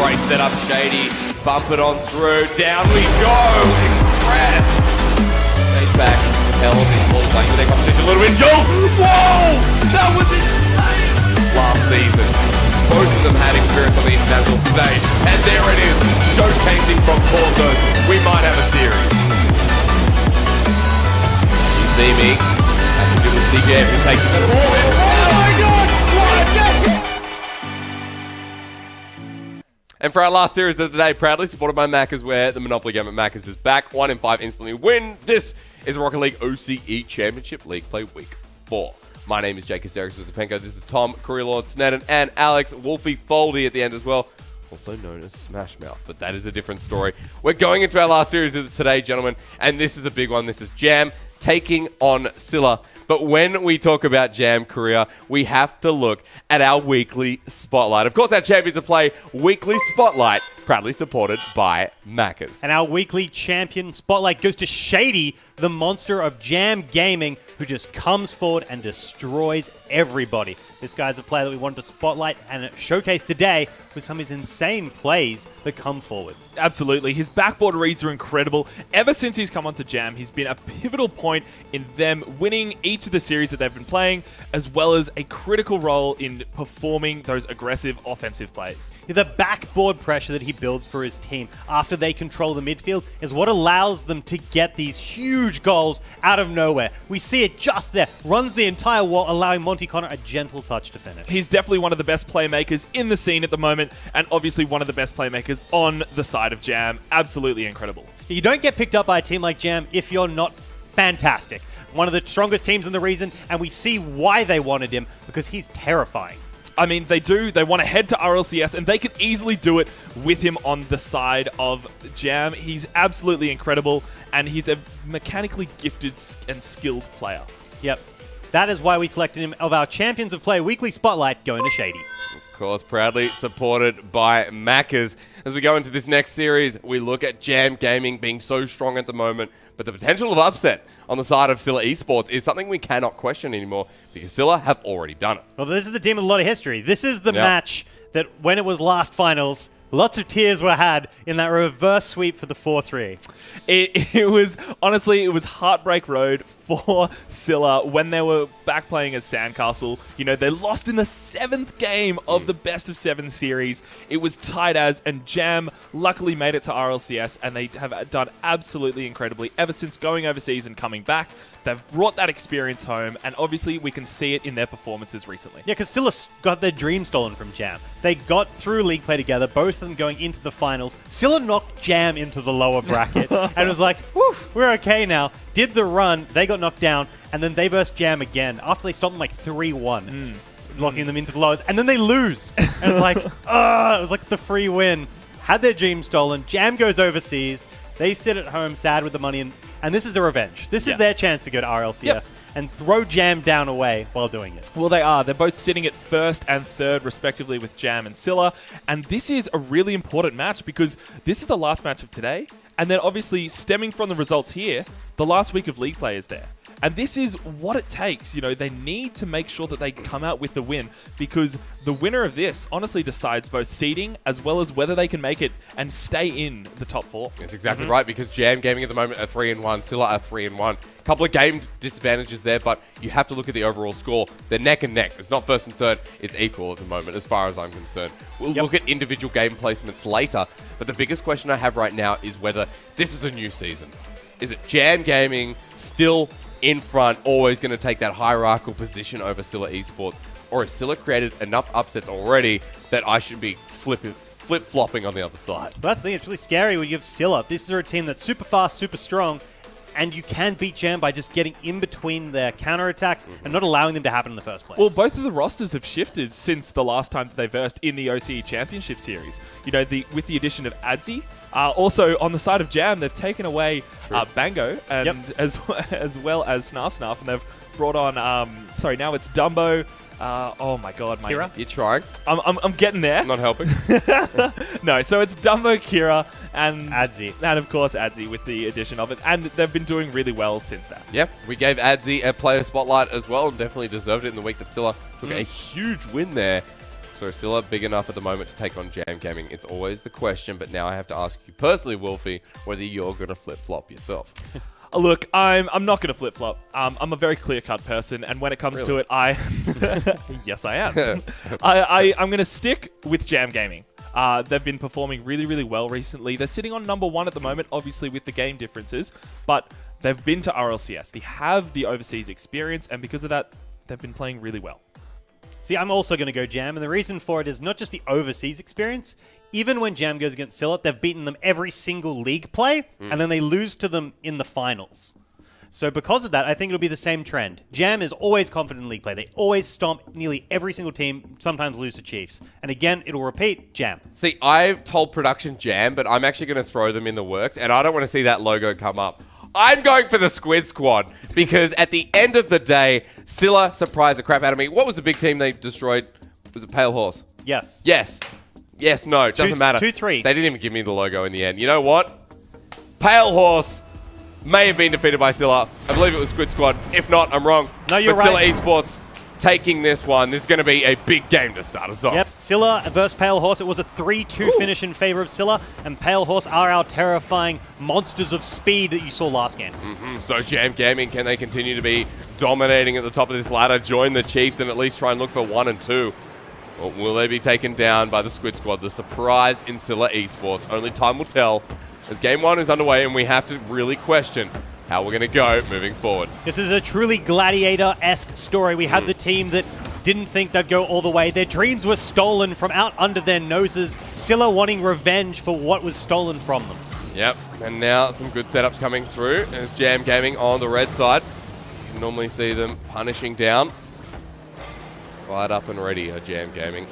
Great setup, Shady. Bump it on through. Down we go. Express. Shade back. Held in full playing with their competition. A little bit. Whoa! That was insane! Last season, both of them had experience on the international stage. And there it is. Showcasing from core zones. We might have a series. You see me. I can do the CGF who's taking the ball. Oh my god! What a game! And for our last series of the day, proudly supported by Macca's, where the Monopoly game at Macca's is back. 1 in 5 instantly win. This is Rocket League OCE Championship League Play Week 4. My name is Jake Asterix with the Penko. This is Tom, Career Lord Sneddon, and Alex Wolfie Foldy at the end as well, also known as Smash Mouth, but that is a different story. We're going into our last series of today, gentlemen, and this is a big one. This is Jam taking on Scylla. But when we talk about Jam Korea, we have to look at our weekly spotlight. Of course, our Champions of Play weekly spotlight, proudly supported by Macca's. And our weekly champion spotlight goes to Shady, the monster of Jam Gaming, who just comes forward and destroys everybody. This guy's a player that we wanted to spotlight and showcase today with some of his insane plays that come forward. Absolutely. His backboard reads are incredible. Ever since he's come onto Jam, he's been a pivotal point in them winning each of the series that they've been playing, as well as a critical role in performing those aggressive offensive plays. The backboard pressure that he builds for his team after they control the midfield is what allows them to get these huge goals out of nowhere. We see it just there. Runs the entire wall, allowing Monty Connor a gentle touch to finish. He's definitely one of the best playmakers in the scene at the moment, and obviously one of the best playmakers on the side of Jam. Absolutely incredible. You don't get picked up by a team like Jam if you're not fantastic. One of the strongest teams in the region, and we see why they wanted him, because he's terrifying. I mean, they do. They want to head to RLCS, and they could easily do it with him on the side of Jam. He's absolutely incredible, and he's a mechanically gifted and skilled player. Yep. That is why we selected him of our Champions of Play weekly spotlight going to Shady. Of course, proudly supported by Macca's. As we go into this next series, we look at Jam Gaming being so strong at the moment, but the potential of upset on the side of Scylla Esports is something we cannot question anymore, because Scylla have already done it. Well, this is a team with a lot of history. This is the match that when it was last finals, lots of tears were had in that reverse sweep for the 4-3. It was, honestly, it was heartbreak road for Scylla when they were back playing as Sandcastle. You know, they lost in the 7th game of the best of 7 series. It was tight as, and Jam luckily made it to RLCS, and they have done absolutely incredibly ever since going overseas and coming back. They've brought that experience home, and obviously we can see it in their performances recently. Yeah, because Scylla got their dream stolen from Jam. They got through league play together, both of them going into the finals. Scylla knocked Jam into the lower bracket, and it was like, woof, we're okay now. Did the run, they got knocked down, and then they versed Jam again after they stopped them like 3-1, locking them into the lowers, and then they lose. And it's like, it was like the free win. Had their dream stolen. Jam goes overseas. They sit at home sad with the money, and this is the revenge. This is their chance to go to RLCS and throw Jam down away while doing it. Well, they are. They're both sitting at 1st and 3rd, respectively, with Jam and Scylla. And this is a really important match because this is the last match of today. And then, obviously, stemming from the results here, the last week of league play is there. And this is what it takes. You know, they need to make sure that they come out with the win, because the winner of this honestly decides both seeding as well as whether they can make it and stay in the top 4. That's exactly right, because Jam Gaming at the moment are 3-1, Scylla are 3-1. Couple of game disadvantages there, but you have to look at the overall score. They're neck and neck. It's not 1st and 3rd. It's equal at the moment, as far as I'm concerned. We'll look at individual game placements later, but the biggest question I have right now is whether this is a new season. Is it Jam Gaming still in front, always going to take that hierarchical position over Scylla Esports, or has Scylla created enough upsets already that I should be flip-flopping on the other side? But that's the thing, it's really scary when you have Scylla. This is a team that's super fast, super strong, and you can beat Jam by just getting in between their counterattacks and not allowing them to happen in the first place. Well, both of the rosters have shifted since the last time that they versed in the OCE Championship series. You know, with the addition of Adzi. Also, on the side of Jam, they've taken away Bango and as well as Snarf, and they've brought on, now it's Dumbo. Oh my god, Kira? You're trying. I'm getting there. I'm not helping. No, so it's Dumbo, Kira, and Adzi. And of course Adzi with the addition of it. And they've been doing really well since that. Yep, we gave Adzi a player spotlight as well, and definitely deserved it in the week that Scylla took a huge win there. So is Scylla big enough at the moment to take on Jam Gaming? It's always the question, but now I have to ask you personally, Wolfie, whether you're going to flip-flop yourself. Look, I'm not going to flip-flop. I'm a very clear-cut person, and when it comes to it, yes, I am. I'm going to stick with Jam Gaming. They've been performing really, really well recently. They're sitting on number 1 at the moment, obviously with the game differences, but they've been to RLCS. They have the overseas experience, and because of that, they've been playing really well. See, I'm also going to go Jam, and the reason for it is not just the overseas experience. Even when Jam goes against Scylla, they've beaten them every single league play, and then they lose to them in the finals. So because of that, I think it'll be the same trend. Jam is always confident in league play. They always stomp nearly every single team, sometimes lose to Chiefs. And again, it'll repeat, Jam. See, I've told production Jam, but I'm actually going to throw them in the works, and I don't want to see that logo come up. I'm going for the Squid Squad, because at the end of the day, Scylla surprised the crap out of me. What was the big team they destroyed? Was it Pale Horse? Yes. Yes. Yes, no, it doesn't matter. 2-3. They didn't even give me the logo in the end. You know what? Pale Horse may have been defeated by Scylla. I believe it was Squid Squad. If not, I'm wrong. No, you're but right. Scylla Esports taking this one. This is going to be a big game to start us off. Yep, Scylla versus Pale Horse. It was a 3-2 finish in favor of Scylla, and Pale Horse are our terrifying monsters of speed that you saw last game. So Jam Gaming, can they continue to be dominating at the top of this ladder, join the Chiefs, and at least try and look for 1 and 2? Or will they be taken down by the Squid Squad? The surprise in Scylla Esports. Only time will tell, as Game 1 is underway, and we have to really question how we're going to go moving forward. This is a truly gladiator-esque story. We had the team that didn't think they'd go all the way. Their dreams were stolen from out under their noses. Scylla wanting revenge for what was stolen from them. Yep, and now some good setups coming through as Jam Gaming on the red side. You can normally see them punishing down. Right up and ready, Jam Gaming.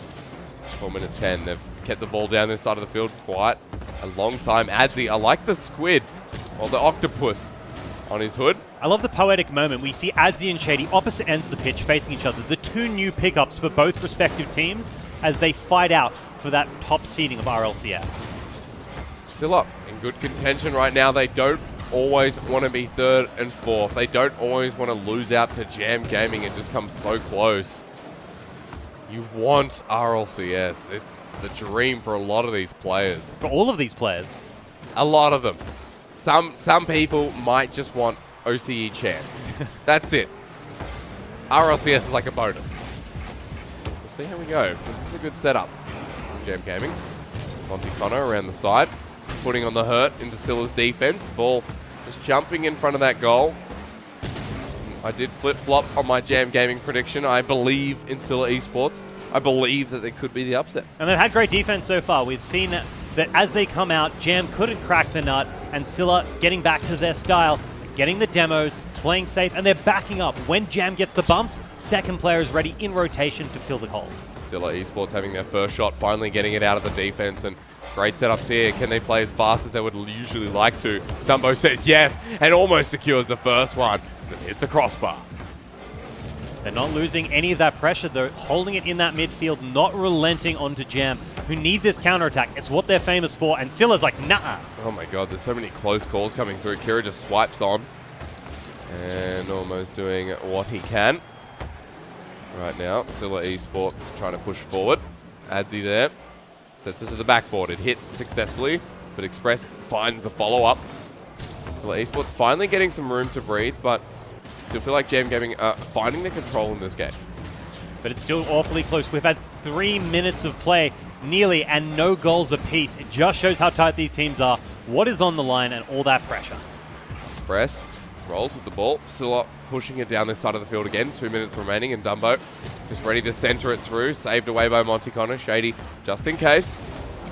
4 minutes 10. They've kept the ball down this side of the field quite a long time. Adzi, I like the squid, or the octopus on his hood. I love the poetic moment. We see Adzi and Shady opposite ends of the pitch facing each other. The 2 new pickups for both respective teams as they fight out for that top seeding of RLCS. Scylla in good contention right now. They don't always want to be 3rd and 4th. They don't always want to lose out to Jam Gaming and just come so close. You want RLCS. It's the dream for a lot of these players. For all of these players. A lot of them. Some people might just want OCE Champ. That's it. RLCS is like a bonus. We'll see how we go. This is a good setup from Jam Gaming. Monty Connor around the side, putting on the hurt into Scylla's defense. Ball just jumping in front of that goal. I did flip-flop on my Jam Gaming prediction. I believe in Scylla Esports. I believe that they could be the upset. And they've had great defense so far. We've seen that as they come out, Jam couldn't crack the nut, and Scylla getting back to their style, getting the demos, playing safe, and they're backing up. When Jam gets the bumps, second player is ready in rotation to fill the hole. Scylla Esports having their first shot, finally getting it out of the defense, and great setups here. Can they play as fast as they would usually like to? Dumbo says yes, and almost secures the first one. It hits a crossbar. They're not losing any of that pressure. They're holding it in that midfield, not relenting onto Jam, who need this counterattack. It's what they're famous for, and Scylla's like, nah. Oh my god, there's so many close calls coming through. Kira just swipes on, and almost doing what he can. Right now, Scylla Esports trying to push forward. Adzi there. Sets it to the backboard. It hits successfully, but Express finds the follow-up. Scylla Esports finally getting some room to breathe, but still feel like Jam Gaming are finding the control in this game. But it's still awfully close. We've had 3 minutes of play, nearly, and no goals apiece. It just shows how tight these teams are, what is on the line, and all that pressure. Express rolls with the ball. Scylla pushing it down this side of the field again. 2 minutes remaining, and Dumbo just ready to center it through. Saved away by Monty Connor. Shady just in case.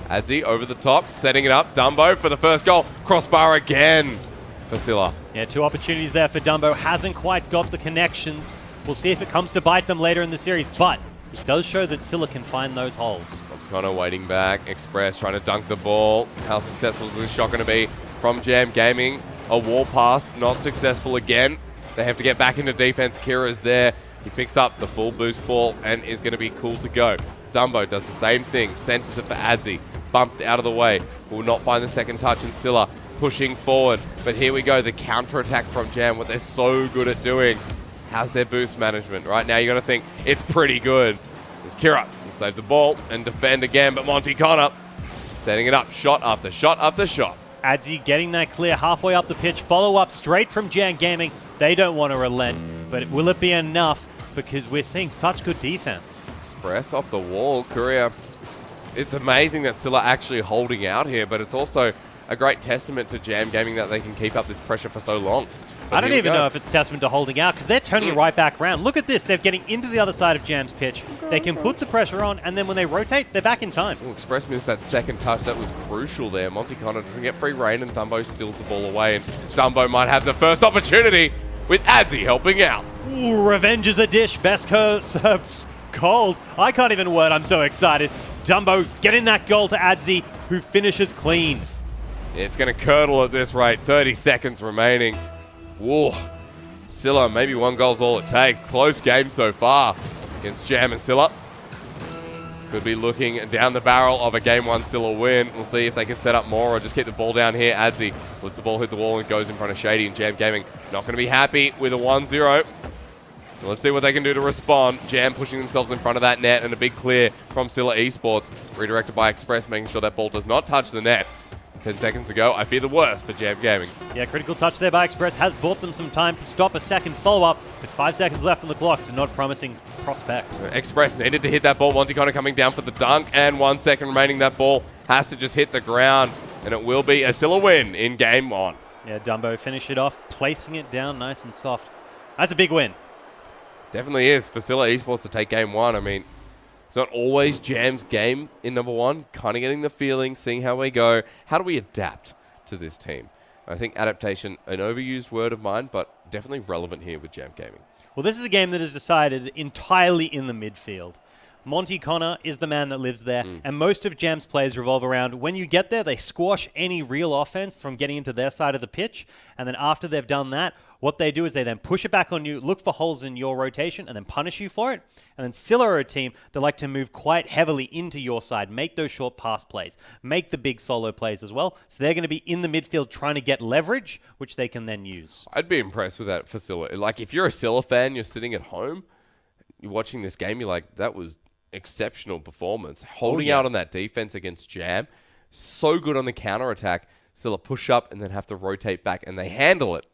Adzi over the top, setting it up. Dumbo for the first goal. Crossbar again for Scylla. Yeah, 2 opportunities there for Dumbo. Hasn't quite got the connections. We'll see if it comes to bite them later in the series, but it does show that Scylla can find those holes. Monty Connor waiting back. Express trying to dunk the ball. How successful is this shot going to be from Jam Gaming? A wall pass, not successful again. They have to get back into defense. Kira's there. He picks up the full boost ball and is going to be cool to go. Dumbo does the same thing. Centers it for Adzi. Bumped out of the way. Will not find the second touch, and Scylla pushing forward. But here we go, the counter-attack from Jam, what they're so good at doing. How's their boost management? Right now, you got to think it's pretty good. There's Kira. He save the ball and defend again, but Monty Connor setting it up, shot after shot after shot. Adzi getting that clear halfway up the pitch. Follow up straight from Jam Gaming. They don't want to relent, but will it be enough? Because we're seeing such good defense. Express off the wall, Korea. It's amazing that Scylla actually holding out here, but it's also a great testament to Jam Gaming that they can keep up this pressure for so long. But I don't even know if it's testament to holding out, because they're turning it right back around. Look at this. They're getting into the other side of Jam's pitch. They can put the pressure on, and then when they rotate, they're back in time. Ooh, Express missed that second touch. That was crucial there. Monty Connor doesn't get free reign, and Dumbo steals the ball away. And Dumbo might have the first opportunity with Adzi helping out. Ooh, revenge is a dish. Best served cold. I can't even word. I'm so excited. Dumbo getting that goal to Adzi, who finishes clean. It's going to curdle at this rate. 30 seconds remaining. Whoa. Scylla, maybe one goal's all it takes. Close game so far against Jam and Scylla. Could be looking down the barrel of a Game 1 Scylla win. We'll see if they can set up more or just keep the ball down here. Adzi lets the ball hit the wall and goes in front of Shady, and Jam Gaming not going to be happy with a 1-0. Let's see what they can do to respond. Jam pushing themselves in front of that net, and a big clear from Scylla Esports. Redirected by Express, making sure that ball does not touch the net. 10 seconds ago, I fear the worst for Jam Gaming. Yeah, critical touch there by Express has bought them some time to stop a second follow-up, but 5 seconds left on the clock, so not promising prospect. Express needed to hit that ball. Monty Connor coming down for the dunk, and 1 second remaining. That ball has to just hit the ground, and it will be a Scylla win in Game 1. Yeah, Dumbo finish it off, placing it down nice and soft. That's a big win. Definitely is for Scylla Esports to take Game 1. I mean, it's not always Jam's game in number 1. Kind of getting the feeling, seeing how we go. How do we adapt to this team? I think adaptation, an overused word of mine, but definitely relevant here with Jam Gaming. Well, this is a game that is decided entirely in the midfield. Monty Connor is the man that lives there, and most of Jam's plays revolve around when you get there, they squash any real offense from getting into their side of the pitch, and then after they've done that, what they do is they then push it back on you, look for holes in your rotation, and then punish you for it. And then Scylla are a team that like to move quite heavily into your side, make those short pass plays, make the big solo plays as well. So they're going to be in the midfield trying to get leverage, which they can then use. I'd be impressed with that for Scylla. Like, if you're a Scylla fan, you're sitting at home, you're watching this game, you're like, that was exceptional performance. Holding out on that defense against Jam. So good on the counter-attack. Scylla push up and then have to rotate back, and they handle it.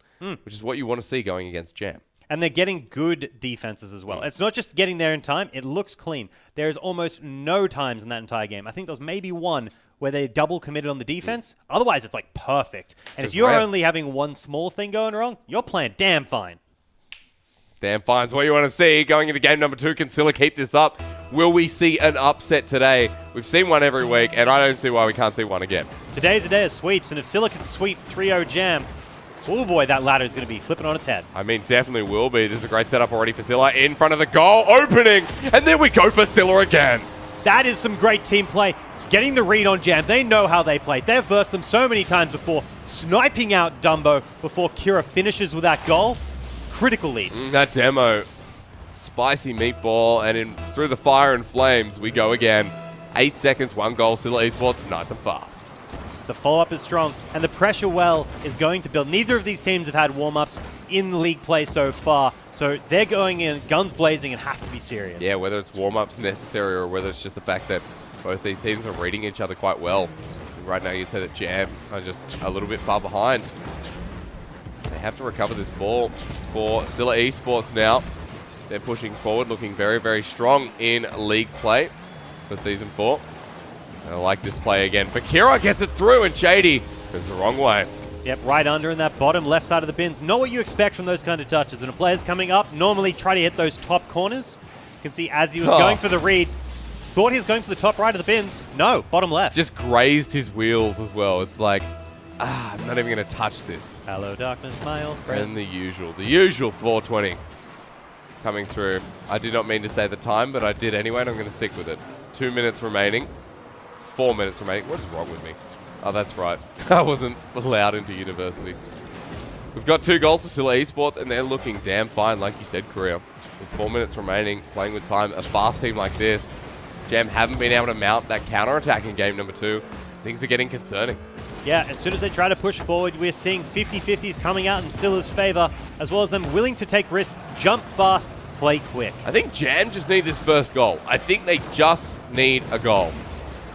Which is what you want to see going against Jam. And they're getting good defenses as well. It's not just getting there in time, it looks clean. There's almost no times in that entire game. I think there's maybe one where they double committed on the defense. Otherwise, it's like perfect. And if you're only having one small thing going wrong, you're playing damn fine. Damn fine's what you want to see. Going into game number 2, can Scylla keep this up? Will we see an upset today? We've seen one every week, and I don't see why we can't see one again. Today's a day of sweeps, and if Scylla can sweep 3-0 Jam, oh boy, that ladder is going to be flipping on its head. I mean, definitely will be. This is a great setup already for Scylla. In front of the goal, opening, and then we go for Scylla again. That is some great team play. Getting the read on Jam. They know how they play. They've versed them so many times before. Sniping out Dumbo before Kira finishes with that goal. Critical lead. That demo. Spicy meatball, and in through the fire and flames, we go again. 8 seconds, 1 goal, Scylla Esports, nice and fast. The follow-up is strong, and the pressure well is going to build. Neither of these teams have had warm-ups in league play so far, so they're going in guns blazing and have to be serious. Yeah, whether it's warm-ups necessary or whether it's just the fact that both these teams are reading each other quite well. Right now, you'd say that Jam are just a little bit far behind. They have to recover this ball for Scylla Esports now. They're pushing forward, looking very, very strong in league play for Season 4. I like this play again. For Kira, gets it through, and Shady goes the wrong way. Yep, right under in that bottom left side of the bins. Not what you expect from those kind of touches. When a player's coming up, normally try to hit those top corners. You can see as he was going for the read, thought he was going for the top right of the bins. No, bottom left. Just grazed his wheels as well. It's like, I'm not even going to touch this. Hello, darkness, my old friend. And the usual 420 coming through. I did not mean to say the time, but I did anyway, and I'm going to stick with it. 2 minutes remaining. 4 minutes remaining. What is wrong with me? Oh, that's right. I wasn't allowed into university. We've got 2 goals for Scylla Esports, and they're looking damn fine, like you said, Korea. With 4 minutes remaining, playing with time, a fast team like this, Jam haven't been able to mount that counter-attack in game number 2. Things are getting concerning. Yeah, as soon as they try to push forward, we're seeing 50-50s coming out in Scylla's favor, as well as them willing to take risk, jump fast, play quick. I think Jam just need this first goal. I think they just need a goal.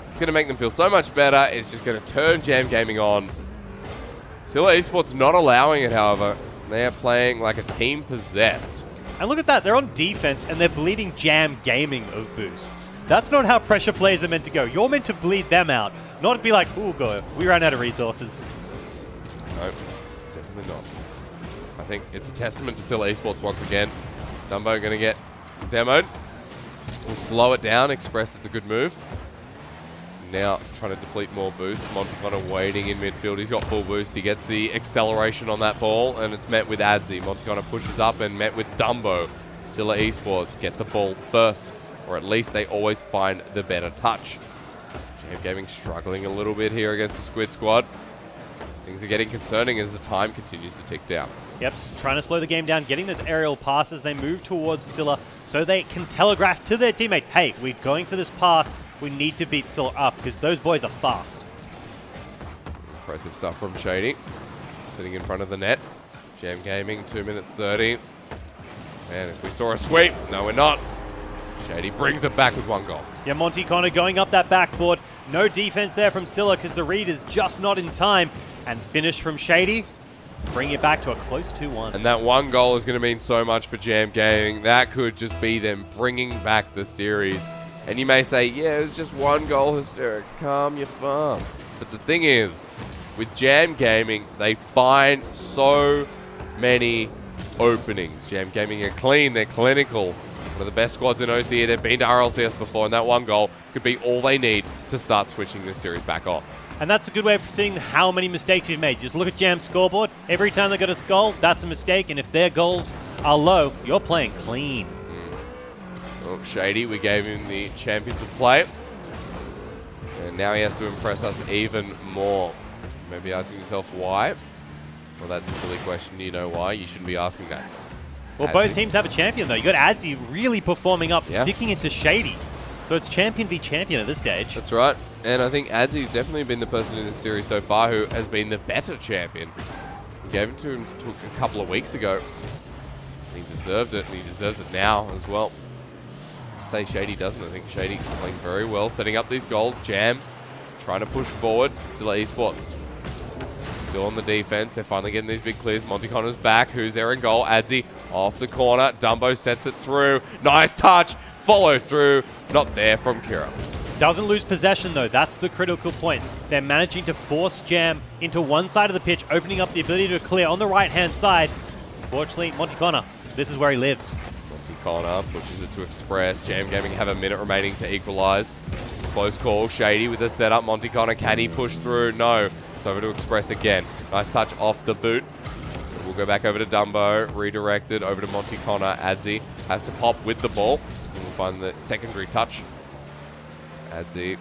It's going to make them feel so much better. It's just going to turn Jam Gaming on. Scylla Esports not allowing it, however. They are playing like a team possessed. And look at that, they're on defense and they're bleeding Jam Gaming of boosts. That's not how pressure players are meant to go. You're meant to bleed them out, not be like, ooh, go, we ran out of resources. Nope, definitely not. I think it's a testament to Scylla Esports once again. Dumbo going to get demoed. We'll slow it down. Express, it's a good move. Now trying to deplete more boost. Monty kind of waiting in midfield. He's got full boost. He gets the acceleration on that ball, and it's met with Adzi. Monty kind of pushes up and met with Dumbo. Scylla Esports get the ball first, or at least they always find the better touch. Jam Gaming struggling a little bit here against the Squid Squad. Things are getting concerning as the time continues to tick down. Yep, trying to slow the game down, getting those aerial passes. They move towards Scylla so they can telegraph to their teammates, hey, we're going for this pass. We need to beat Scylla up because those boys are fast. Impressive stuff from Shady. Sitting in front of the net. Jam Gaming, 2 minutes 30. And if we saw a sweep, no we're not. Shady brings it back with 1 goal. Yeah, Monty Connor going up that backboard. No defense there from Scylla because the read is just not in time. And finish from Shady. Bring it back to a close 2-1. And that 1 goal is going to mean so much for Jam Gaming. That could just be them bringing back the series. And you may say, yeah, it was just 1 goal, Hysterics. Calm your farm. But the thing is, with Jam Gaming, they find so many openings. Jam Gaming are clean, they're clinical. One of the best squads in OCE. They've been to RLCS before, and that 1 goal could be all they need to start switching this series back on. And that's a good way of seeing how many mistakes you've made. Just look at Jam's scoreboard. Every time they got a goal, that's a mistake. And if their goals are low, you're playing clean. Well, Shady, we gave him the champion to play. And now he has to impress us even more. Maybe asking yourself why? Well, that's a silly question. Do you know why? You shouldn't be asking that. Well, Adzi. both teams have a champion, though. You got Adzi really performing up, Yeah. sticking it to Shady. So it's champion v champion at this stage. That's right. And I think Adzi's definitely been the person in this series so far who has been the better champion. We gave it to him a couple of weeks ago. He deserved it, and he deserves it now as well. I say Shady doesn't. I think Shady playing very well, setting up these goals. Jam trying to push forward. Scylla Esports still on the defense. They're finally getting these big clears. Monty Connor's back. Who's there in goal? Adzi off the corner. Dumbo sets it through. Nice touch. Follow through. Not there from Kira. Doesn't lose possession, though. That's the critical point. They're managing to force Jam into one side of the pitch, opening up the ability to clear on the right-hand side. Unfortunately, Monty Connor, this is where he lives. Monty Connor pushes it to Express. Jam Gaming have a minute remaining to equalize. Close call. Shady with the setup. Monty Connor, can he push through? No. It's over to Express again. Nice touch off the boot. We'll go back over to Dumbo. Redirected over to Monty Connor. Adzi has to pop with the ball. And we'll find the secondary touch. Adzi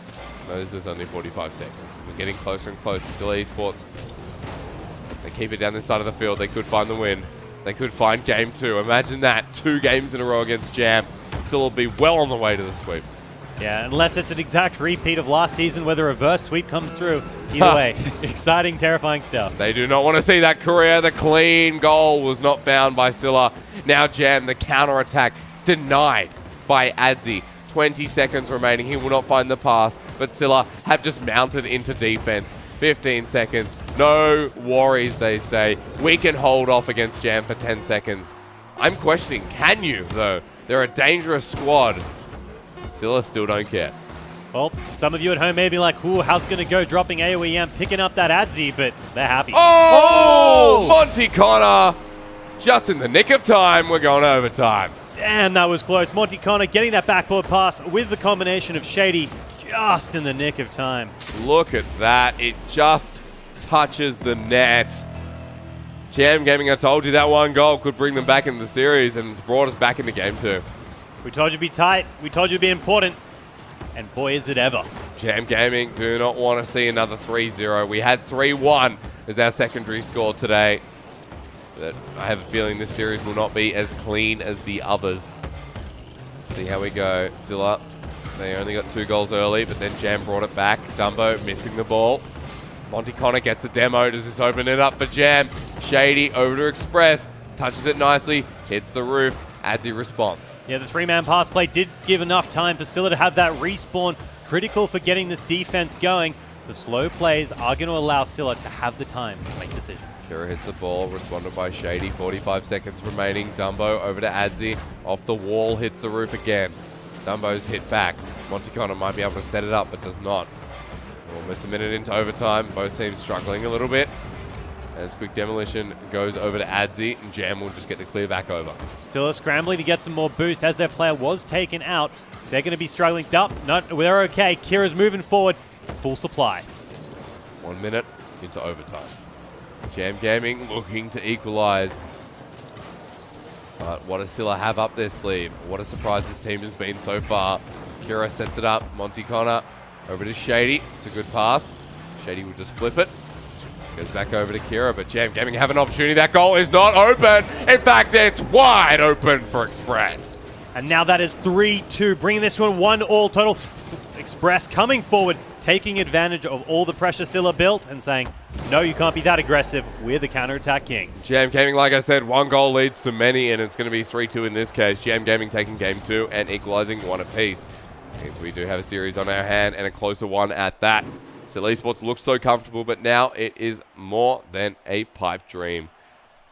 knows there's only 45 seconds. We're getting closer and closer. Still Esports. They keep it down this side of the field. They could find the win. They could find game 2. Imagine that. 2 games in a row against Jam. Still will be well on the way to the sweep. Yeah, unless it's an exact repeat of last season where the reverse sweep comes through. Either way, exciting, terrifying stuff. They do not want to see that career. The clean goal was not found by Scylla. Now Jam, the counter-attack, denied by Adzi. 20 seconds remaining. He will not find the pass, but Scylla have just mounted into defense. 15 seconds. No worries, they say. We can hold off against Jam for 10 seconds. I'm questioning, can you, though? They're a dangerous squad. Scylla still don't care. Well, some of you at home may be like, ooh, how's going to go dropping AoEM, picking up that Adzi, but they're happy. Oh! Monty Connor! Just in the nick of time, we're going overtime. Damn, that was close. Monty Connor getting that backboard pass with the combination of Shady just in the nick of time. Look at that. It just touches the net. Jam Gaming, I told you that 1 goal could bring them back into the series, and it's brought us back into game 2. We told you to be tight. We told you to be important. And boy, is it ever. Jam Gaming do not want to see another 3-0. We had 3-1 as our secondary score today. But I have a feeling this series will not be as clean as the others. Let's see how we go. Scylla, they only got 2 goals early, but then Jam brought it back. Dumbo missing the ball. Monty Connor gets a demo. Does this open it up for Jam? Shady over to Express. Touches it nicely. Hits the roof. Adzi responds. Yeah, the 3-man pass play did give enough time for Scylla to have that respawn. Critical for getting this defense going. The slow plays are going to allow Scylla to have the time to make decisions. Kira hits the ball, responded by Shady. 45 seconds remaining. Dumbo over to Adzi. Off the wall, hits the roof again. Dumbo's hit back. Monticona might be able to set it up, but does not. Almost a minute into overtime. Both teams struggling a little bit. As quick demolition goes over to Adzi, and Jam will just get the clear back over. Scylla scrambling to get some more boost as their player was taken out. They're going to be struggling. They're okay. Kira's moving forward. Full supply. 1 minute into overtime. Jam Gaming looking to equalize. But what does Scylla have up their sleeve? What a surprise this team has been so far. Kira sets it up. Monticona over to Shady. It's a good pass. Shady will just flip it. Goes back over to Kira, but Jam Gaming have an opportunity. That goal is not open. In fact, it's wide open for Express. And now that is 3-2, bringing this one 1-1 total. Express coming forward, taking advantage of all the pressure Scylla built and saying, no, you can't be that aggressive. We're the counterattack kings. Jam Gaming, like I said, 1 goal leads to many, and it's going to be 3-2 in this case. Jam Gaming taking game 2 and equalizing 1 apiece. Means we do have a series on our hand and a closer one at that. Scylla Esports looks so comfortable, but now it is more than a pipe dream.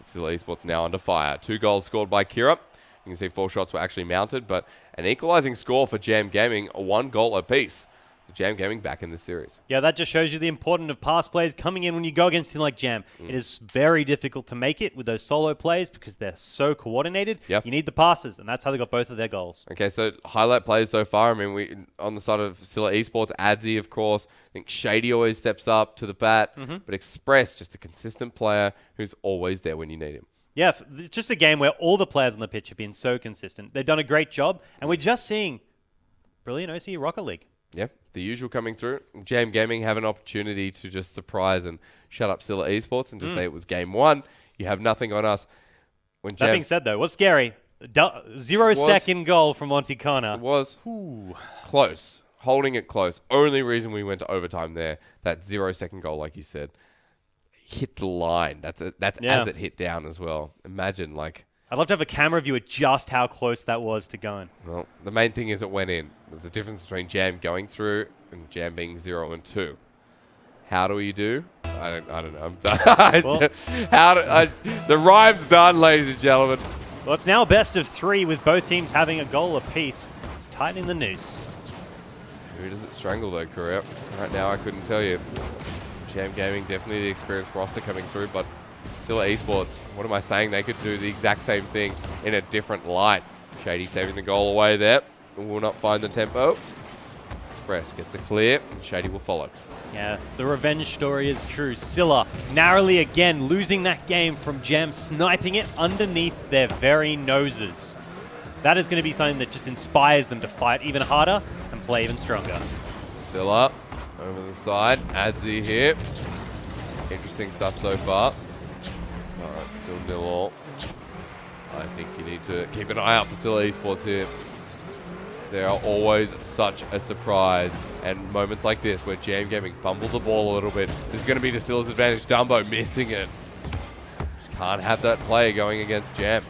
Scylla Esports now under fire. 2 goals scored by Kira. You can see 4 shots were actually mounted, but an equalizing score for Jam Gaming, 1 goal apiece. Jam Gaming back in the series. Yeah, that just shows you the importance of pass plays coming in when you go against a team like Jam. It is very difficult to make it with those solo plays because they're so coordinated. Yep. You need the passes, and that's how they got both of their goals. Okay, so highlight plays so far. I mean, we on the side of Scylla Esports, Adzi, of course. I think Shady always steps up to the bat, but Express, just a consistent player who's always there when you need him. Yeah, it's just a game where all the players on the pitch have been so consistent. They've done a great job, and we're just seeing brilliant OCE Rocket League. Yeah, the usual coming through. Jam Gaming have an opportunity to just surprise and shut up Scylla Esports and just say it was game 1. You have nothing on us. When That being said, though, what's scary? 0-second goal from Monticona. It was close, holding it close. Only reason we went to overtime there, that 0-second goal, like you said, hit the line. That's as it hit down as well. Imagine, like... I'd love to have a camera view of just how close that was to going. Well, the main thing is it went in. There's a difference between Jam going through and Jam being 0 and 2. How do you do? I don't know. I'm done. Well, the rhyme's done, ladies and gentlemen. Well, it's now best of 3 with both teams having a goal apiece. It's tightening the noose. Who does it strangle though, Korea? Right now, I couldn't tell you. Jam Gaming, definitely the experienced roster coming through, but Scylla Esports, what am I saying? They could do the exact same thing in a different light. Shady saving the goal away there. Will not find the tempo. Express gets a clear, and Shady will follow. Yeah, the revenge story is true. Scylla narrowly again losing that game from Jam, sniping it underneath their very noses. That is going to be something that just inspires them to fight even harder and play even stronger. Scylla over the side. Adzi here. Interesting stuff so far. Still 0-0. I think you need to keep an eye out for Scylla Esports here. They are always such a surprise. And moments like this where Jam Gaming fumble the ball a little bit. This is going to be to Scylla's advantage. Dumbo missing it. Just can't have that play going against Jam.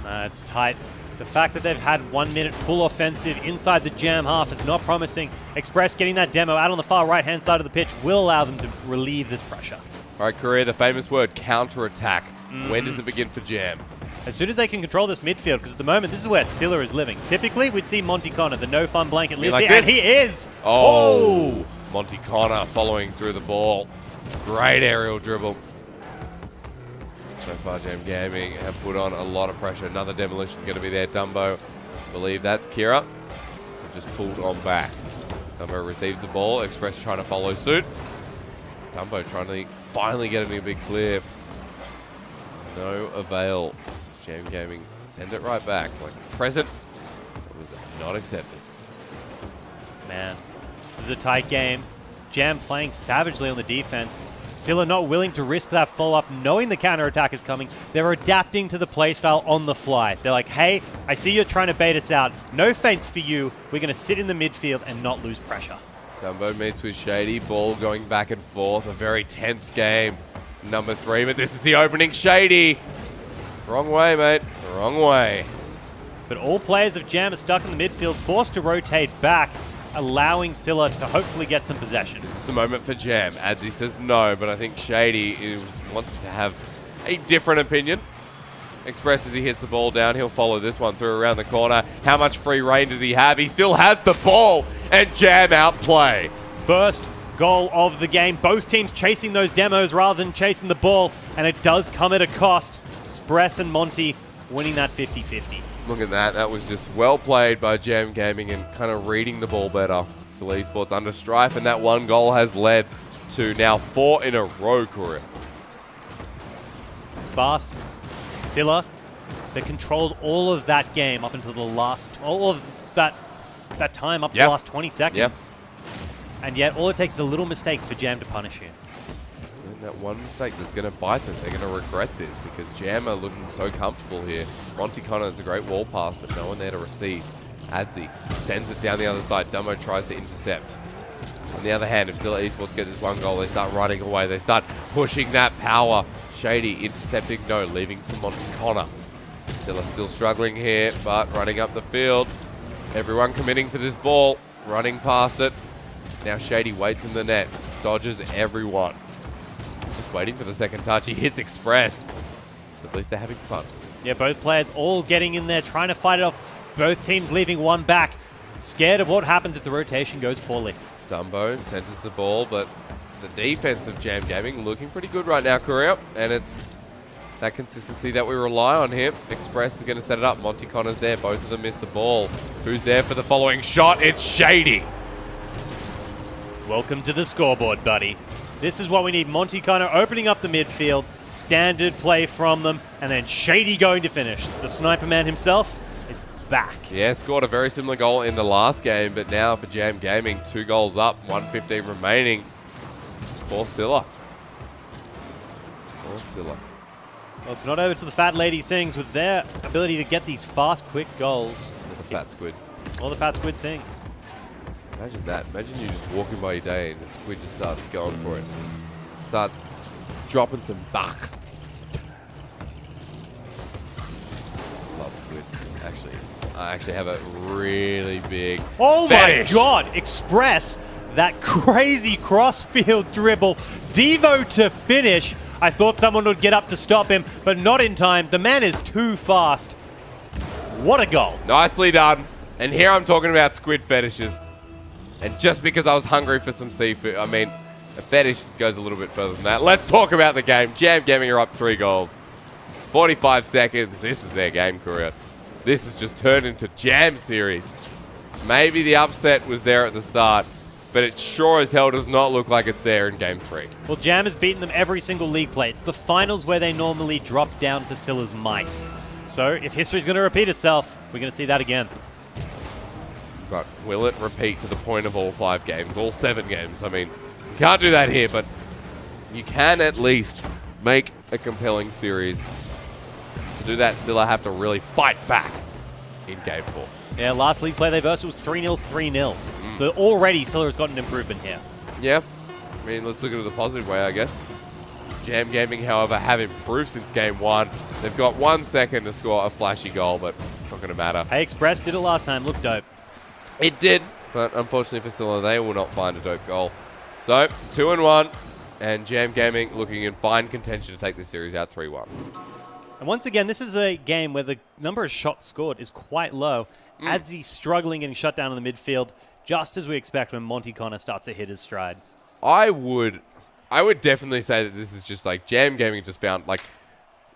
It's tight. The fact that they've had 1 minute full offensive inside the Jam half is not promising. Express getting that demo out on the far right-hand side of the pitch will allow them to relieve this pressure. All right, Korea, the famous word, counter-attack. When does it begin for Jam? As soon as they can control this midfield, because at the moment, this is where Scylla is living. Typically, we'd see Monticona, the no-fun blanket, live like here, this? and he is! Oh! Monticona following through the ball. Great aerial dribble. So far, Jam Gaming have put on a lot of pressure. Another demolition going to be there. Dumbo, I believe that's Kira. Just pulled on back. Dumbo receives the ball. Express trying to follow suit. Dumbo trying to finally get a big clear. No avail. Jam Gaming send it right back. Like present was not accepted. Man, this is a tight game. Jam playing savagely on the defense. Scylla not willing to risk that follow-up, knowing the counter-attack is coming. They're adapting to the playstyle on the fly. They're like, hey, I see you're trying to bait us out. No feints for you. We're going to sit in the midfield and not lose pressure. Dumbo meets with Shady. Ball going back and forth. A very tense game. Number 3, but this is the opening. Shady Wrong way, mate. Wrong way. But all players of Jam are stuck in the midfield, forced to rotate back, allowing Scylla to hopefully get some possession. This is the moment for Jam. Adzi says no, but I think Shady wants to have a different opinion. Express as he hits the ball down. He'll follow this one through around the corner. How much free reign does he have? He still has the ball, and Jam outplay. First goal of the game. Both teams chasing those demos rather than chasing the ball, and it does come at a cost. Express and Monty winning that 50-50. Look at that. That was just well played by Jam Gaming and kind of reading the ball better. Scylla Esports under strife, and that one goal has led to now 4 in a row, Korea. It's fast. Scylla, they controlled all of that game up until the last, all of that time up to the last 20 seconds. And yet all it takes is a little mistake for Jam to punish you. And that one mistake that's going to bite them. They're going to regret this because Jam are looking so comfortable here. Monty Connor, it's a great wall pass, but no one there to receive. Adzi sends it down the other side. Dumbo tries to intercept. On the other hand, if Scylla Esports get this one goal, they start running away. They start pushing that power. Shady intercepting, no, leaving for Monty Connor. Scylla still struggling here, but running up the field. Everyone committing for this ball, running past it. Now Shady waits in the net, dodges everyone. Just waiting for the second touch. He hits Express. So at least they're having fun. Yeah, both players all getting in there, trying to fight it off. Both teams leaving one back. Scared of what happens if the rotation goes poorly. Dumbo centers the ball, but the defense of Jam Gaming looking pretty good right now, Korea. And it's that consistency that we rely on here. Express is going to set it up. Monty Connor's there. Both of them miss the ball. Who's there for the following shot? It's Shady. Welcome to the scoreboard, buddy. This is what we need. Monty Connor opening up the midfield. Standard play from them. And then Shady going to finish. The sniper man himself is back. Yeah, scored a very similar goal in the last game. But now for Jam Gaming, 2 goals up. 1:15 remaining. For Scylla. Well, it's not over to the Fat Lady Sings with their ability to get these fast, quick goals. Or the Fat Squid. Or the Fat Squid Sings. Imagine that. Imagine you just walking by your day and the squid just starts going for it. Starts dropping some buck. Love squid. Actually, I actually have a really big Oh fetish. my god! Express that crazy cross-field dribble. Devo to finish. I thought someone would get up to stop him, but not in time. The man is too fast. What a goal. Nicely done. And here I'm talking about squid fetishes. And just because I was hungry for some seafood, I mean, a fetish goes a little bit further than that. Let's talk about the game. Jam Gaming are up 3 goals. 45 seconds. This is their game, Korea. This has just turned into Jam series. Maybe the upset was there at the start, but it sure as hell does not look like it's there in Game 3. Well, Jam has beaten them every single league play. It's the finals where they normally drop down to Scylla's might. So if history's going to repeat itself, we're going to see that again. But will it repeat to the point of all 5 games, all 7 games? I mean, you can't do that here, but you can at least make a compelling series. To do that, Scylla have to really fight back in Game 4. Yeah, last league play they versed was 3-0, 3-0. So already Scylla has got an improvement here. Yeah. I mean, let's look at it the positive way, I guess. Jam Gaming, however, have improved since Game 1. They've got 1 second to score a flashy goal, but it's not going to matter. Hey, Express did it last time. Looked dope. It did, but unfortunately for Scylla, they will not find a dope goal. So, 2-1, and Jam Gaming looking in fine contention to take this series out 3-1. And once again, this is a game where the number of shots scored is quite low. Adzi struggling getting shut down in the midfield, just as we expect when Monty Connor starts to hit his stride. I would definitely say that this is just like Jam Gaming just found, like,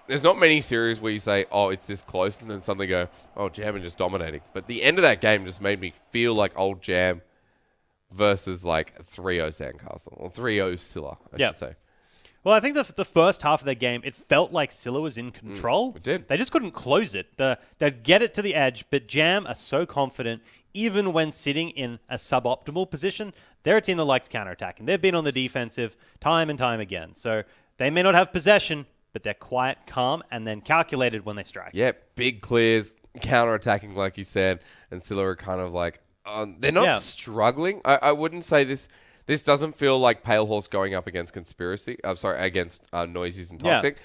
there's not many series where you say, oh, it's this close, and then suddenly go, oh, Jam are just dominating. But the end of that game just made me feel like old Jam versus like 3-0 Sandcastle, or 3-0 Scylla, I should say. Well, I think the first half of the game, it felt like Scylla was in control. It did. They just couldn't close it. They'd get it to the edge, but Jam are so confident, even when sitting in a suboptimal position, they're a team that likes counterattacking. They've been on the defensive time and time again. So they may not have possession, but they're quiet, calm, and then calculated when they strike. Yeah, big clears, counterattacking, like you said, and Scylla are kind of like, they're not struggling. I wouldn't say this. This doesn't feel like Pale Horse going up against Conspiracy. I'm sorry, against Noisies and Toxic.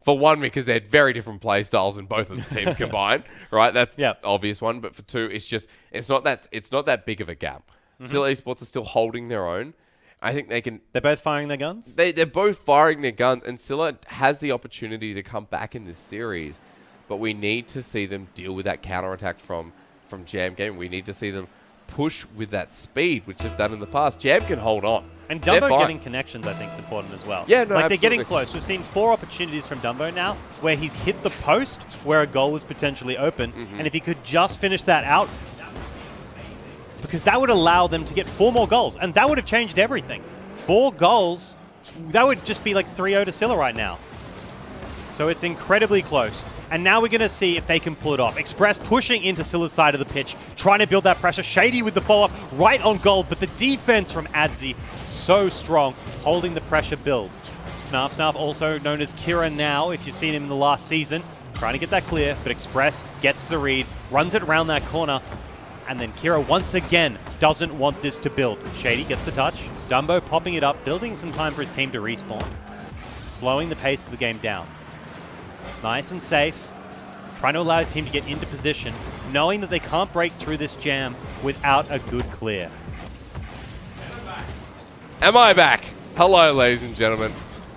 For one, because they're very different play styles in both of the teams combined, right? That's the obvious one. But for two, it's not that big of a gap. Scylla Esports are still holding their own. I think they can. They're both firing their guns? They're both firing their guns, and Scylla has the opportunity to come back in this series. But we need to see them deal with that counterattack from Jam Game. We need to see them push with that speed, which they've done in the past. Jam can hold on. And Dumbo getting connections, I think, is important as well. Yeah, no, like, absolutely. they're getting close. We've seen 4 opportunities from Dumbo now where he's hit the post where a goal was potentially open. And if he could just finish that out, because that would allow them to get 4 more goals. And that would have changed everything. 4 goals, that would just be like 3-0 to Scylla right now. So it's incredibly close. And now we're going to see if they can pull it off. Express pushing into Scylla's side of the pitch, trying to build that pressure. Shady with the follow-up right on goal, but the defense from Adzi, so strong, holding the pressure build. Snarf, also known as Kira now, if you've seen him in the last season, trying to get that clear, but Express gets the read, runs it around that corner, and then Kira once again doesn't want this to build. Shady gets the touch, Dumbo popping it up, building some time for his team to respawn, slowing the pace of the game down. Nice and safe, trying to allow his team to get into position, knowing that they can't break through this jam without a good clear. Am I back? Hello, ladies and gentlemen.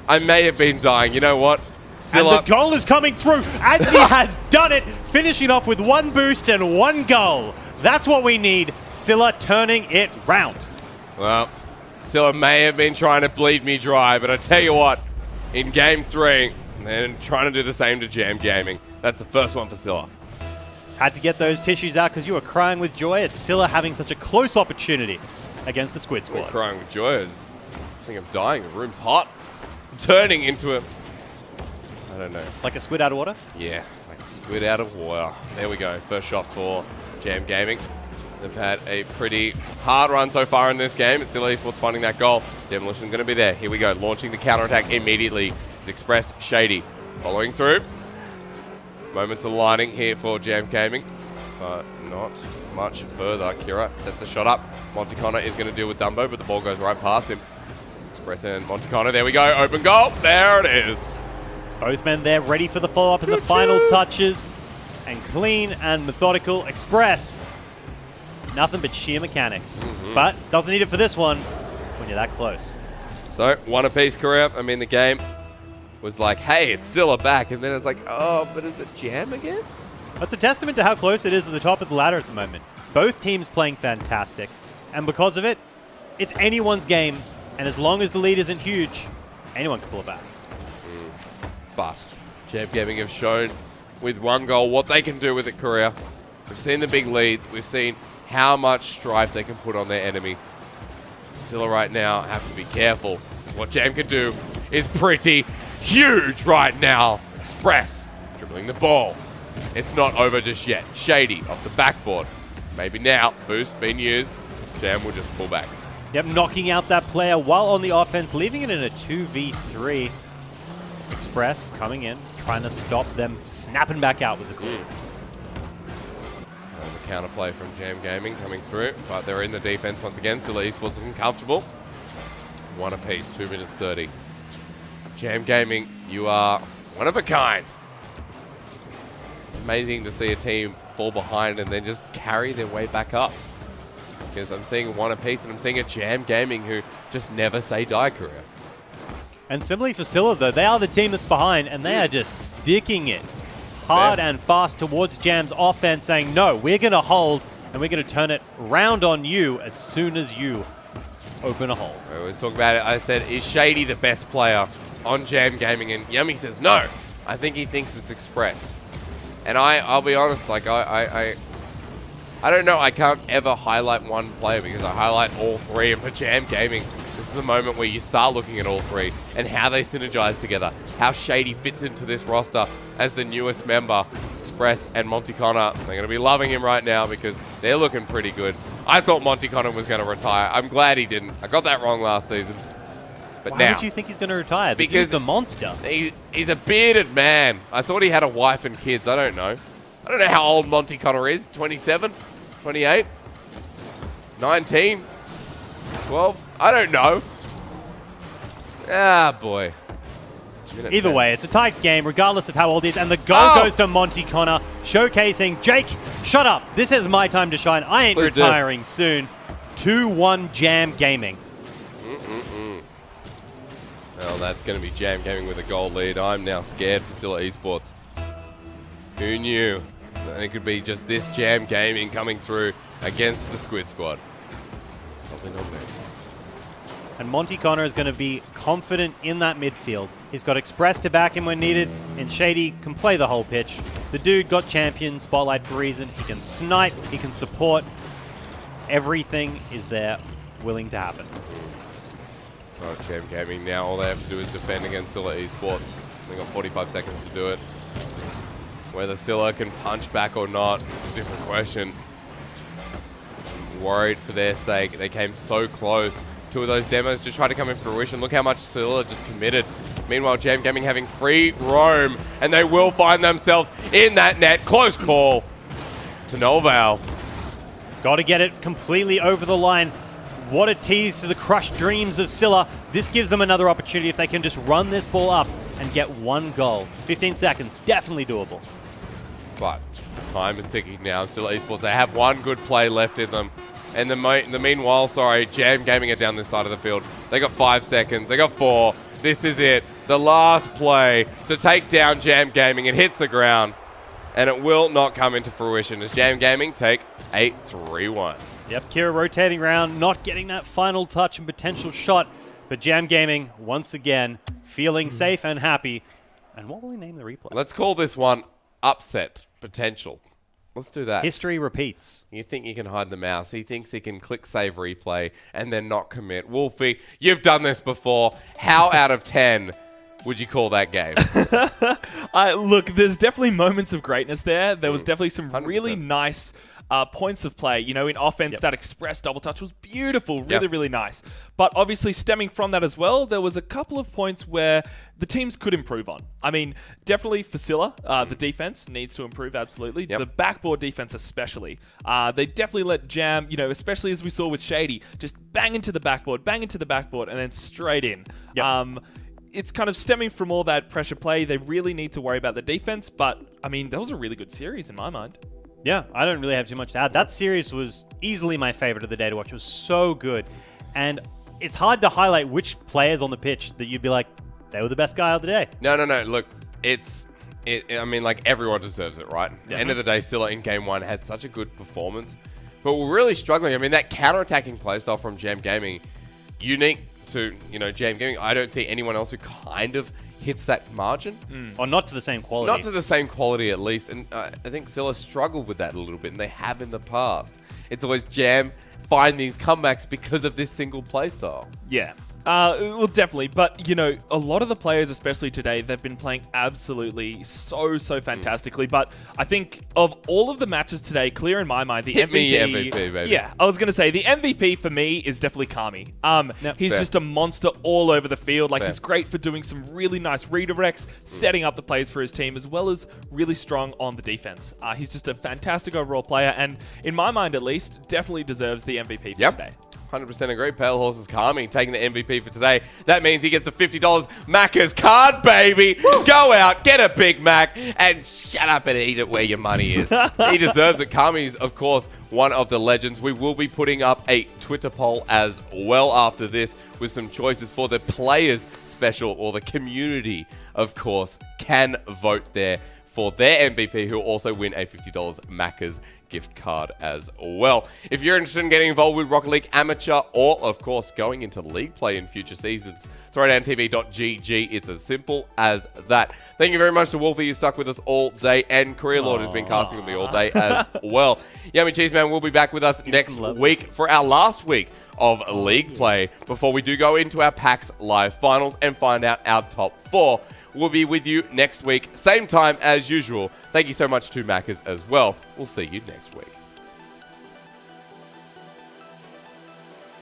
I may have been dying. You know what? Scylla. And the goal is coming through. Adzi has done it, finishing off with 1 boost and 1 goal. That's what we need. Scylla turning it round. Well, Scylla may have been trying to bleed me dry, but I tell you what, in Game 3, they're trying to do the same to Jam Gaming. That's the first one for Scylla. Had to get those tissues out because you were crying with joy at Scylla having such a close opportunity against the Squid Squad. I'm crying with joy. I think I'm dying. The room's hot. I'm turning into a... I don't know. Like a squid out of water? Yeah, like a squid out of water. There we go. First shot for Jam Gaming. They've had a pretty hard run so far in this game. It's Scylla Esports finding that goal. Demolition going to be there. Here we go. Launching the counterattack immediately. It's Express Shady following through. Moments aligning here for Jam Gaming, but not much further. Kira sets the shot up. Monticona is going to deal with Dumbo, but the ball goes right past him. Express and Monticona. There we go. Open goal. There it is. Both men there ready for the follow-up and the final touches. And clean and methodical. Express. Nothing but sheer mechanics. But doesn't need it for this one when you're that close. So, 1 apiece career. I mean, the game was like, hey, it's Scylla back. And then it's like, oh, but is it Jam again? That's a testament to how close it is at the top of the ladder at the moment. Both teams playing fantastic. And because of it, it's anyone's game. And as long as the lead isn't huge, anyone can pull it back. But Jam Gaming have shown with 1 goal what they can do with it, Korea. We've seen the big leads. We've seen how much strife they can put on their enemy. Scylla right now have to be careful. What Jam can do is pretty huge right now. Express dribbling the ball. It's not over just yet. Shady off the backboard. Maybe now. Boost being used. Jam will just pull back. Yep, knocking out that player while on the offense, leaving it in a 2v3. Express coming in, trying to stop them, snapping back out with the clear. The counterplay from Jam Gaming coming through, but they're in the defense once again. Scylla Esports looking comfortable. 1 apiece, 2 minutes 30. Jam Gaming, you are one of a kind. It's amazing to see a team fall behind and then just carry their way back up. Because I'm seeing 1 apiece and I'm seeing a Jam Gaming who just never say die career. And similarly for Scylla, though, they are the team that's behind, and they are just sticking it hard and fast towards Jam's offense, saying, no, we're going to hold, and we're going to turn it round on you as soon as you open a hole. I always talk about it. I said, is Shady the best player on Jam Gaming? And Yummy says, no. I think he thinks it's Express. And I'll be honest, like, I don't know. I can't ever highlight one player because I highlight all 3. And for Jam Gaming, this is a moment where you start looking at all 3 and how they synergize together, how Shady fits into this roster as the newest member. Express and Monticona, they're going to be loving him right now because they're looking pretty good. I thought Monticona was going to retire. I'm glad he didn't. I got that wrong last season. But Why now, would you think he's going to retire? Because he's a monster. He's a bearded man. I thought he had a wife and kids. I don't know. I don't know how old Monticona is. 27? 28? 19? 12? I don't know. Ah, boy. Either way, it's a tight game, regardless of how old he is. And the goal goes to Monty Connor, showcasing, Jake, shut up. This is my time to shine. I ain't retiring soon. 2-1 Jam Gaming. Well, that's going to be Jam Gaming with a goal lead. I'm now scared for Scylla Esports. Who knew that it could be just this Jam Gaming coming through against the Squid Squad? Probably not me. And Monty Connor is going to be confident in that midfield. He's got Express to back him when needed, and Shady can play the whole pitch. The dude got champion spotlight for a reason. He can snipe, he can support. Everything is there, willing to happen. Oh, Jam Gaming now, all they have to do is defend against Scylla Esports. They got 45 seconds to do it. Whether Scylla can punch back or not, it's a different question. I'm worried for their sake. They came so close. Two of those demos just tried to come in fruition. Look how much Scylla just committed. Meanwhile, Jam Gaming having free roam, and they will find themselves in that net. Close call to Noval. Got to get it completely over the line. What a tease to the crushed dreams of Scylla. This gives them another opportunity if they can just run this ball up and get one goal. 15 seconds, definitely doable. But time is ticking now. Scylla Esports, they have one good play left in them. And the meanwhile, Jam Gaming are down this side of the field. They got 5 seconds. They got 4. This is it. The last play to take down Jam Gaming. It hits the ground. And it will not come into fruition as Jam Gaming take a 3-1. Yep, Kira rotating around, not getting that final touch and potential shot. But Jam Gaming, once again, feeling safe and happy. And what will we name the replay? Let's call this one upset potential. Let's do that. History repeats. You think you can hide the mouse. He thinks he can click save replay and then not commit. Wolfie, you've done this before. How out of 10 would you call that game? Look, there's definitely moments of greatness there. There was definitely some 100%. really nice points of play. You know, in offense, that Express double touch was beautiful. Really, really nice. But obviously, stemming from that as well, there was a couple of points where the teams could improve on. I mean, definitely for Scylla, the defense needs to improve, absolutely. The backboard defense especially. They definitely let Jam, you know, especially as we saw with Shady, just bang into the backboard, and then straight in. It's kind of stemming from all that pressure play. They really need to worry about the defense, but, I mean, that was a really good series in my mind. Yeah, I don't really have too much to add. That series was easily my favorite of the day to watch. It was so good. And it's hard to highlight which players on the pitch that you'd be like, they were the best guy of the day. No. Look, I mean, like, everyone deserves it, right? At the end of the day, Scylla in Game 1 had such a good performance. But we're really struggling. I mean, that counter-attacking playstyle from Jam Gaming, unique to, you know, Jam Gaming. I don't see anyone else who kind of hits that margin. Or not to the same quality. Not to the same quality, at least. And I think Scylla struggled with that a little bit, and they have in the past. It's always Jam find these comebacks because of this single playstyle. Yeah. Well, definitely. But, you know, a lot of the players, especially today, they've been playing absolutely so fantastically. But I think of all of the matches today, clear in my mind, the Hit MVP... me MVP, baby. Yeah, I was going to say, the MVP for me is definitely Kami. He's Fair. just a monster all over the field. Like, Fair. he's great for doing some really nice redirects, setting up the plays for his team, as well as really strong on the defense. He's just a fantastic overall player, and in my mind, at least, definitely deserves the MVP for today. 100% agree. Pale Horse's Kami taking the MVP for today. That means he gets the $50 Macca's card, baby. Woo! Go out, get a Big Mac, and shut up and eat it where your money is. He deserves it. Kami's, of course, one of the legends. We will be putting up a Twitter poll as well after this with some choices for the players special, or the community, of course, can vote there for their MVP, who will also win a $50 Macca's gift card as well. If you're interested in getting involved with Rocket League Amateur, or of course going into league play in future seasons, throwdowntv.gg. It's as simple as that. Thank you very much to Wolfie, who stuck with us all day, and Career Lord, who's been casting with me all day as well. Yummy Cheese Man will be back with us next week for our last week of league play before we do go into our PAX Live finals and find out our top 4. We'll be with you next week, same time as usual. Thank you so much to Macca's as well. We'll see you next week.